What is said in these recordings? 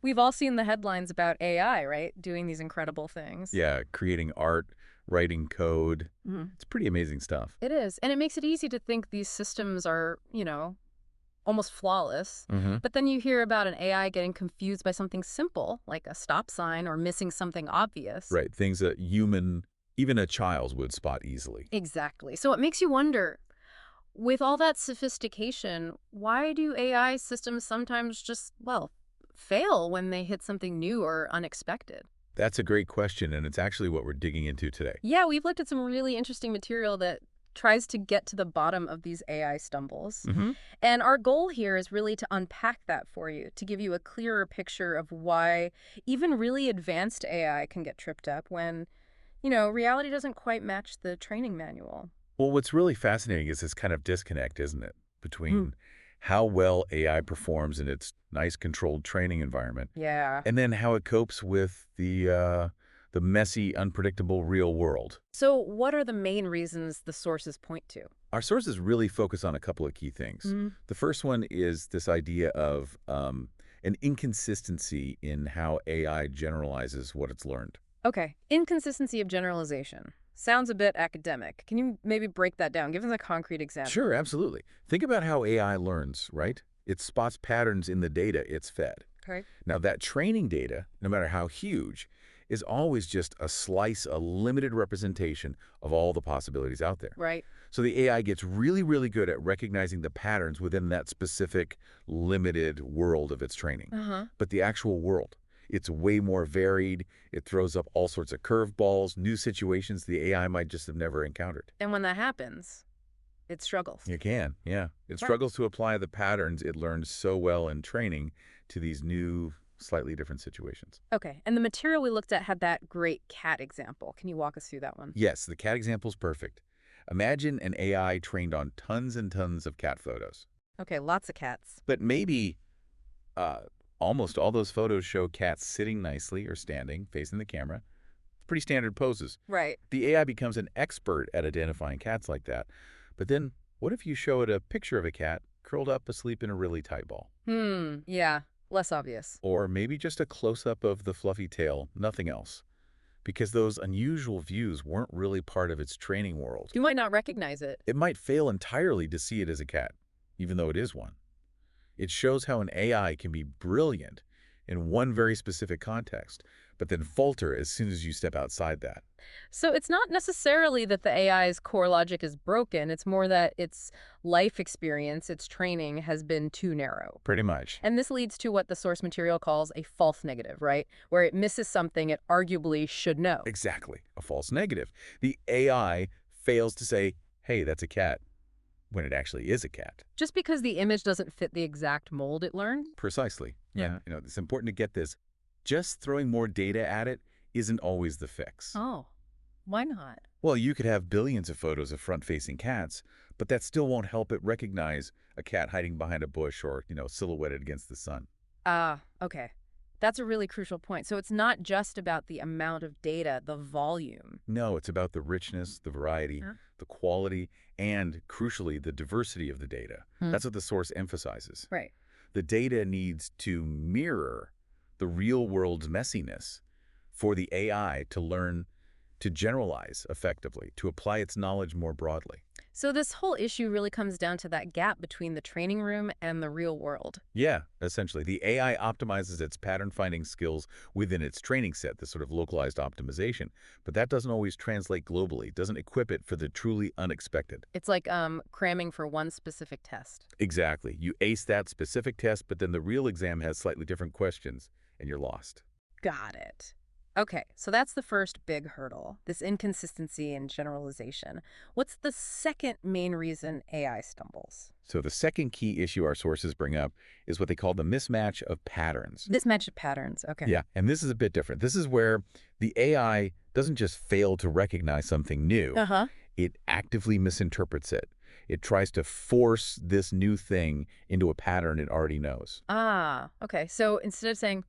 We've all seen the headlines about AI, right? Doing these incredible things. Yeah, creating art, writing code. Mhm. It's pretty amazing stuff. It is. And it makes it easy to think these systems are, almost flawless. Hmm. But then you hear about an AI getting confused by something simple, like a stop sign or missing something obvious. Right, things that human, even a child, would spot easily. Exactly. So it makes you wonder, with all that sophistication, why do AI systems sometimes just, well, fail when they hit something new or unexpected? That's a great question, and it's actually what we're digging into today. Yeah, we've looked at some really interesting material that tries to get to the bottom of these AI stumbles. Hmm. And our goal here is really to unpack that for you, to give you a clearer picture of why even really advanced AI can get tripped up when, reality doesn't quite match the training manual. Well, what's really fascinating is this kind of disconnect, isn't it, Hmm. between how well AI performs in its nice controlled training environment Yeah. and then how it copes with the messy, unpredictable real world. So, what are the main reasons the sources point to? Our sources really focus on a couple of key things. Hmm. The first one is this idea of an inconsistency in how AI generalizes what it's learned. Okay, inconsistency of generalization. Sounds a bit academic. Can you maybe break that down? Give us a concrete Sure, example. absolutely. Think about how AI learns, right? It spots patterns in the data it's fed. Okay. Now, that training data, no matter how huge, is always just a slice, a limited representation of all the possibilities out there. Right. So the AI gets really, really good at recognizing the patterns within that specific limited world of its training. Uh-huh. But the actual world, it's way more varied. It throws up all sorts of curveballs, new situations the AI might just have never encountered. And when that happens, it struggles. You can, yeah. It Right. struggles to apply the patterns it learned so well in training to these new, slightly different situations. Okay, and the material we looked at had that great cat example. Can you walk us through that one? Yes, the cat example is perfect. Imagine an AI trained on tons and tons of cat photos. Okay, lots of cats. But maybe uh, almost all those photos show cats sitting nicely or standing, facing the camera. Pretty standard poses. Right. The AI becomes an expert at identifying cats like that. But then, what if you show it a picture of a cat curled up asleep in a really tight ball? Yeah, less obvious. Or maybe just a close-up of the fluffy tail, nothing else. Because those unusual views weren't really part of its training world. You might not recognize it. It might fail entirely to see it as a cat, even though it is one. It shows how an AI can be brilliant in one very specific context, but then falter as soon as you step outside that. So it's not necessarily that the AI's core logic is broken. It's more that its life experience, its training, has been too narrow. Pretty much. And this leads to what the source material calls a false negative, right? Where it misses something it arguably should know. Exactly. A false negative. The AI fails to say, hey, that's a cat, when it actually is a cat. Just because the image doesn't fit the exact mold it learned? Precisely. Yeah. Yeah, it's important to get this. Just throwing more data at it isn't always the fix. Oh, why not? Well, you could have billions of photos of front-facing cats, but that still won't help it recognize a cat hiding behind a bush or, silhouetted against the sun. Ah, okay. That's a really crucial point. So it's not just about the amount of data, the volume. No, it's about the richness, the variety, Huh? the quality, and, crucially, the diversity of the data. Hmm. That's what the source emphasizes. Right. The data needs to mirror the real world's messiness for the AI to learn to generalize effectively, to apply its knowledge more broadly. So this whole issue really comes down to that gap between the training room and the real world. Yeah, essentially. The AI optimizes its pattern-finding skills within its training set, this sort of localized optimization. But that doesn't always translate globally, doesn't equip it for the truly unexpected. It's like cramming for one specific test. Exactly. You ace that specific test, but then the real exam has slightly different questions, and you're lost. Got it. Okay, so that's the first big hurdle, this inconsistency and generalization. What's the second main reason AI stumbles? So the second key issue our sources bring up is what they call the mismatch of patterns. This match of patterns. Okay. Yeah, and this is a bit different. This is where the AI doesn't just fail to recognize something new. Uh-huh. It actively misinterprets it. It tries to force this new thing into a pattern it already knows. Ah, okay. So instead of saying,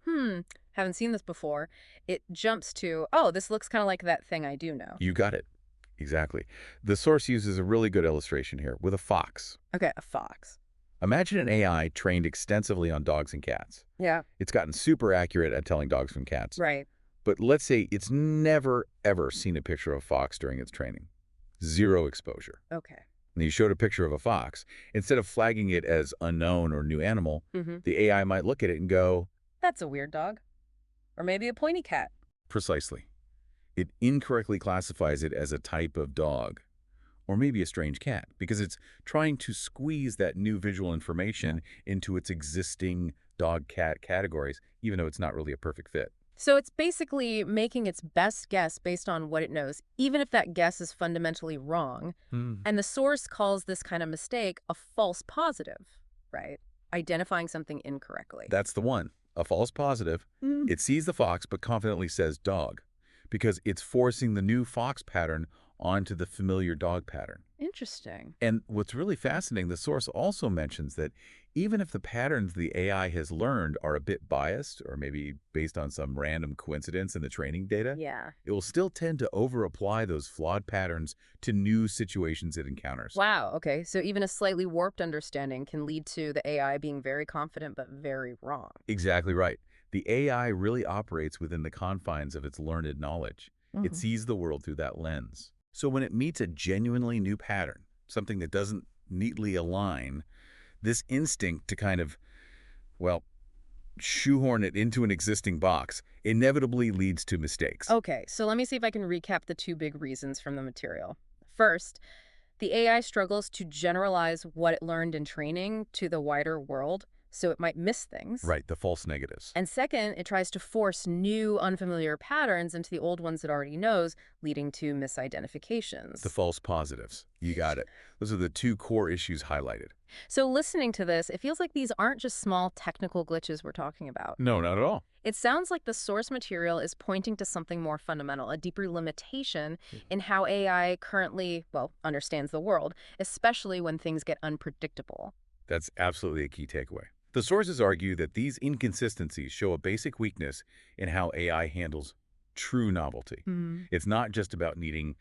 haven't seen this before, it jumps to, oh, this looks kind of like that thing I do know. You got it. Exactly. The source uses a really good illustration here with a fox. Okay, a fox. Imagine an AI trained extensively on dogs and cats. Yeah. It's gotten super accurate at telling dogs from cats. Right. But let's say it's never, ever seen a picture of a fox during its training. Zero exposure. Okay. And you showed a picture of a fox. Instead of flagging it as unknown or new animal, Mm-hmm. the AI might look at it and go, That's a weird dog. Or maybe a pointy cat. precisely. It incorrectly classifies it as a type of dog, or maybe a strange cat, because it's trying to squeeze that new visual information into its existing dog-cat categories, even though it's not really a perfect fit. So it's basically making its best guess based on what it knows, even if that guess is fundamentally wrong. Hmm. And the source calls this kind of mistake a false positive, right? Identifying something incorrectly. That's the one. A false positive. Mm. It sees the fox but confidently says dog, because it's forcing the new fox pattern onto the familiar dog pattern. Interesting. And what's really fascinating, the source also mentions that even if the patterns the AI has learned are a bit biased or maybe based on some random coincidence in the training data, Yeah. it will still tend to over-apply those flawed patterns to new situations it encounters. Wow. Okay. So even a slightly warped understanding can lead to the AI being very confident but very wrong. Exactly right. The AI really operates within the confines of its learned knowledge. It Mhm. sees the world through that lens. So when it meets a genuinely new pattern, something that doesn't neatly align, this instinct to kind of, well, shoehorn it into an existing box inevitably leads to mistakes. Okay, so let me see if I can recap the two big reasons from the material. First, the AI struggles to generalize what it learned in training to the wider world, so it might miss things. Right, the false negatives. And second, it tries to force new, unfamiliar patterns into the old ones it already knows, leading to The misidentifications. false positives. You got it. Those are the two core issues highlighted. So listening to this, it feels like these aren't just small technical glitches we're talking about. No, not at all. It sounds like the source material is pointing to something more fundamental, a deeper limitation in how AI currently, well, understands the world, especially when things get unpredictable. That's absolutely a key takeaway. The sources argue that these inconsistencies show a basic weakness in how AI handles true novelty. Hmm. It's not just about needing,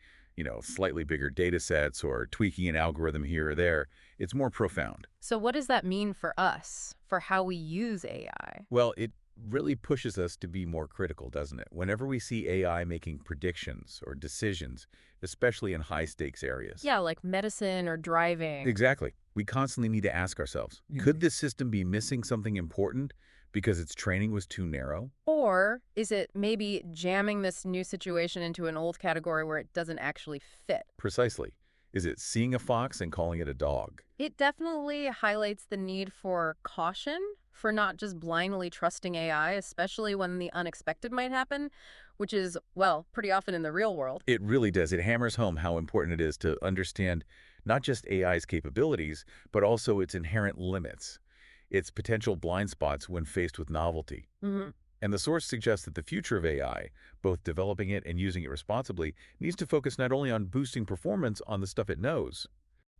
slightly bigger data sets or tweaking an algorithm here or there. It's more profound. So what does that mean for us, for how we use AI? Well, it really pushes us to be more critical, doesn't it? Whenever we see AI making predictions or decisions, especially in high-stakes areas. Yeah, like medicine or driving. Exactly. We constantly need to ask ourselves, could this system be missing something important because its training was too narrow? Or is it maybe jamming this new situation into an old category where it doesn't actually fit? Precisely. Is it seeing a fox and calling it a dog? It definitely highlights the need for caution, for not just blindly trusting AI, especially when the unexpected might happen, which is, well, pretty often in the real world. It really does. It hammers home how important it is to understand not just AI's capabilities, but also its inherent limits, its potential blind spots when faced with novelty. Hmm. And the source suggests that the future of AI, both developing it and using it responsibly, needs to focus not only on boosting performance on the stuff it knows,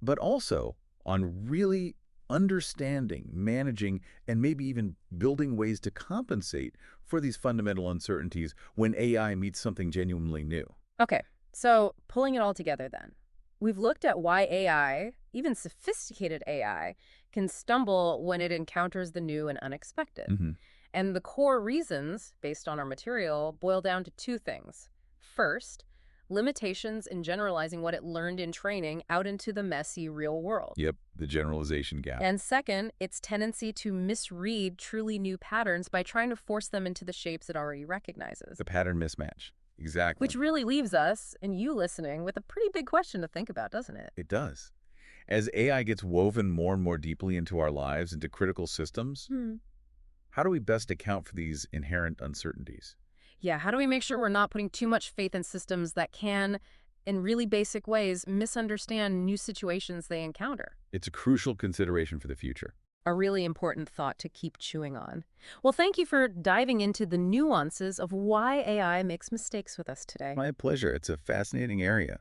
but also on really understanding, managing, and maybe even building ways to compensate for these fundamental uncertainties when AI meets something genuinely new. Okay, so pulling it all together then. We've looked at why AI, even sophisticated AI, can stumble when it encounters the new and unexpected. Hmm. And the core reasons, based on our material, boil down to two things. First, limitations in generalizing what it learned in training out into the messy real world. Yep, the generalization gap. And second, its tendency to misread truly new patterns by trying to force them into the shapes it already recognizes. The pattern mismatch. Exactly. Which really leaves us, and you listening, with a pretty big question to think about, doesn't it? It does. As AI gets woven more and more deeply into our lives, into critical systems, Hmm. how do we best account for these inherent uncertainties? Yeah, how do we make sure we're not putting too much faith in systems that can, in really basic ways, misunderstand new situations they encounter? It's a crucial consideration for the future. A really important thought to keep chewing on. Well, thank you for diving into the nuances of why AI makes mistakes with us today. My pleasure. It's a fascinating area.